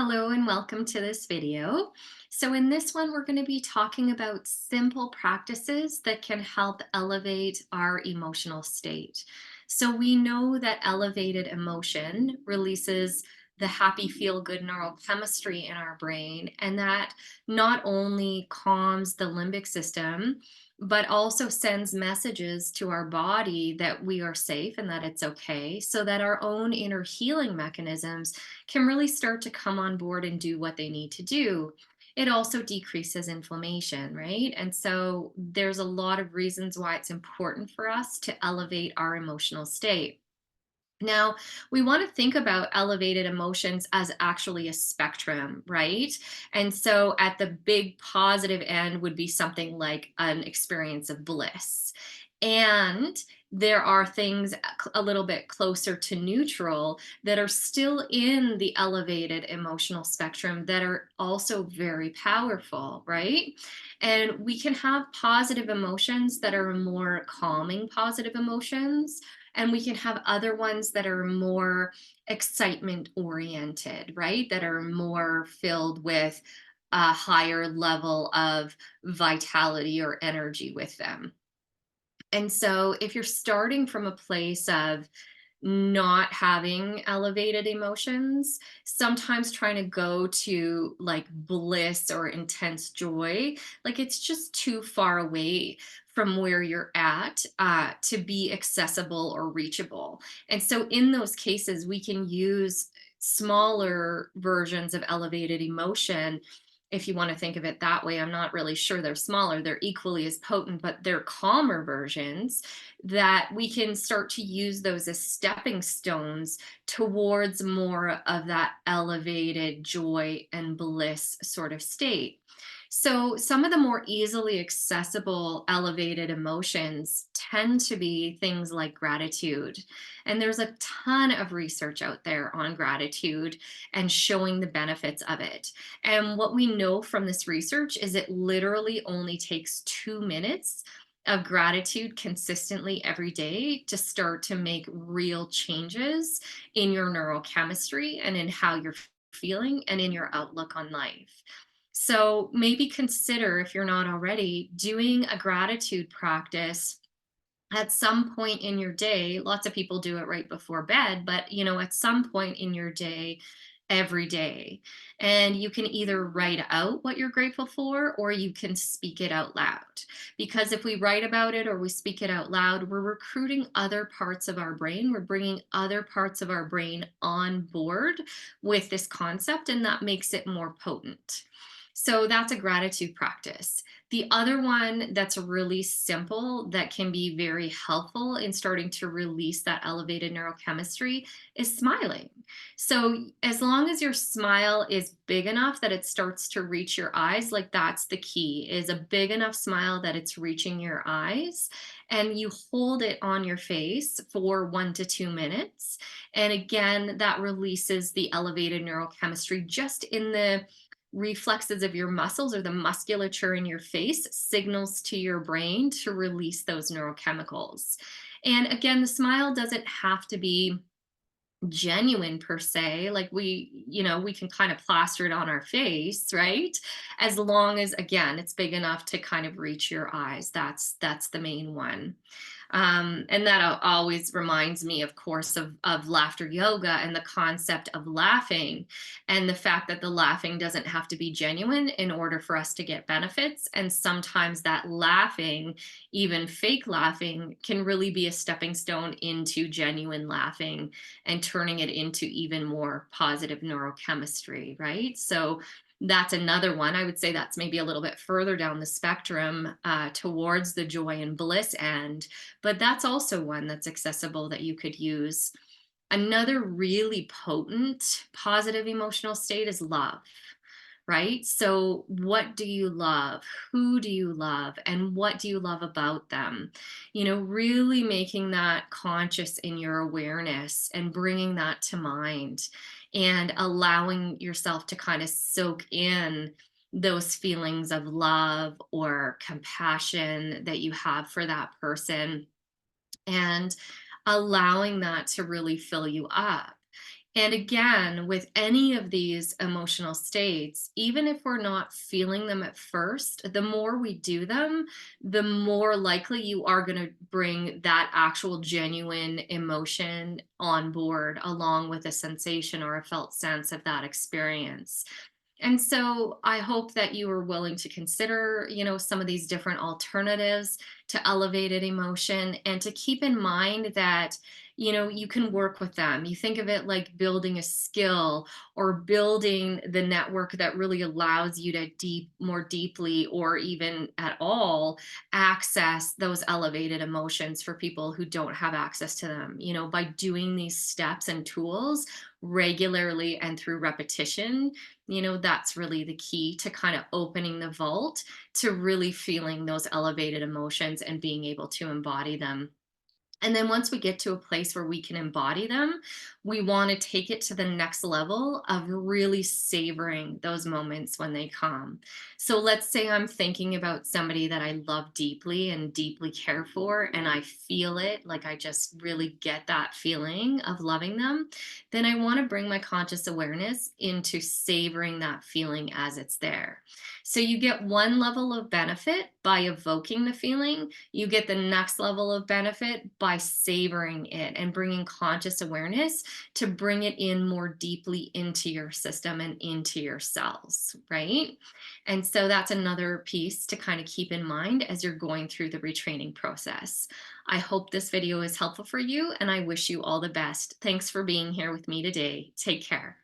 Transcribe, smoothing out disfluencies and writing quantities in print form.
Hello and welcome to this video. So in this one, we're going to be talking about simple practices that can help elevate our emotional state. So we know that elevated emotion releases the happy feel good neurochemistry in our brain, and that not only calms the limbic system, but also sends messages to our body that we are safe and that it's okay, so that our own inner healing mechanisms can really start to come on board and do what they need to do. It also decreases inflammation, right? And so there's a lot of reasons why it's important for us to elevate our emotional state. Now, we want to think about elevated emotions as actually a spectrum, right? And so at the big positive end would be something like an experience of bliss. And there are things a little bit closer to neutral that are still in the elevated emotional spectrum that are also very powerful, right? And we can have positive emotions that are more calming positive emotions, and we can have other ones that are more excitement oriented, right? That are more filled with a higher level of vitality or energy with them. And so if you're starting from a place of not having elevated emotions, sometimes trying to go to like bliss or intense joy, like it's just too far away from where you're at to be accessible or reachable. And so in those cases, we can use smaller versions of elevated emotion. If you want to think of it that way, I'm not really sure they're smaller, they're equally as potent, but they're calmer versions that we can start to use those as stepping stones towards more of that elevated joy and bliss sort of state. So, some of the more easily accessible elevated emotions tend to be things like gratitude. And there's a ton of research out there on gratitude and showing the benefits of it. And what we know from this research is it literally only takes 2 minutes of gratitude consistently every day to start to make real changes in your neurochemistry and in how you're feeling and in your outlook on life. So maybe consider, if you're not already, doing a gratitude practice at some point in your day. Lots of people do it right before bed, but at some point in your day, every day. And you can either write out what you're grateful for or you can speak it out loud. Because if we write about it or we speak it out loud, we're recruiting other parts of our brain. We're bringing other parts of our brain on board with this concept, and that makes it more potent. So that's a gratitude practice. The other one that's really simple that can be very helpful in starting to release that elevated neurochemistry is smiling. So, as long as your smile is big enough that it starts to reach your eyes, like that's the key, is a big enough smile that it's reaching your eyes, and you hold it on your face for 1 to 2 minutes. And again, that releases the elevated neurochemistry just in the reflexes of your muscles, or the musculature in your face signals to your brain to release those neurochemicals. And again, the smile doesn't have to be genuine per se. Like we can kind of plaster it on our face, right? As long as, again, it's big enough to kind of reach your eyes. That's the main one. And that always reminds me, of course, of laughter yoga and the concept of laughing, and the fact that the laughing doesn't have to be genuine in order for us to get benefits. And sometimes that laughing, even fake laughing, can really be a stepping stone into genuine laughing and turning it into even more positive neurochemistry, right? So that's another one. I would say that's maybe a little bit further down the spectrum towards the joy and bliss end, but that's also one that's accessible that you could use. Another really potent positive emotional state is love, right? So, what do you love? Who do you love? And what do you love about them? Really making that conscious in your awareness and bringing that to mind and allowing yourself to kind of soak in those feelings of love or compassion that you have for that person, and allowing that to really fill you up. And again, with any of these emotional states, even if we're not feeling them at first, the more we do them, the more likely you are going to bring that actual genuine emotion on board, along with a sensation or a felt sense of that experience. And so I hope that you are willing to consider, some of these different alternatives to elevated emotion, and to keep in mind that, you can work with them. You think of it like building a skill, or building the network that really allows you to more deeply, or even at all, access those elevated emotions for people who don't have access to them, by doing these steps and tools regularly and through repetition. That's really the key to kind of opening the vault to really feeling those elevated emotions and being able to embody them. And then once we get to a place where we can embody them, we want to take it to the next level of really savoring those moments when they come. So let's say I'm thinking about somebody that I love deeply and deeply care for, and I feel it, like I just really get that feeling of loving them. Then I want to bring my conscious awareness into savoring that feeling as it's there. So you get one level of benefit by evoking the feeling, you get the next level of benefit by savoring it and bringing conscious awareness to bring it in more deeply into your system and into your cells, right? And so that's another piece to kind of keep in mind as you're going through the retraining process. I hope this video is helpful for you, and I wish you all the best. Thanks for being here with me today. Take care.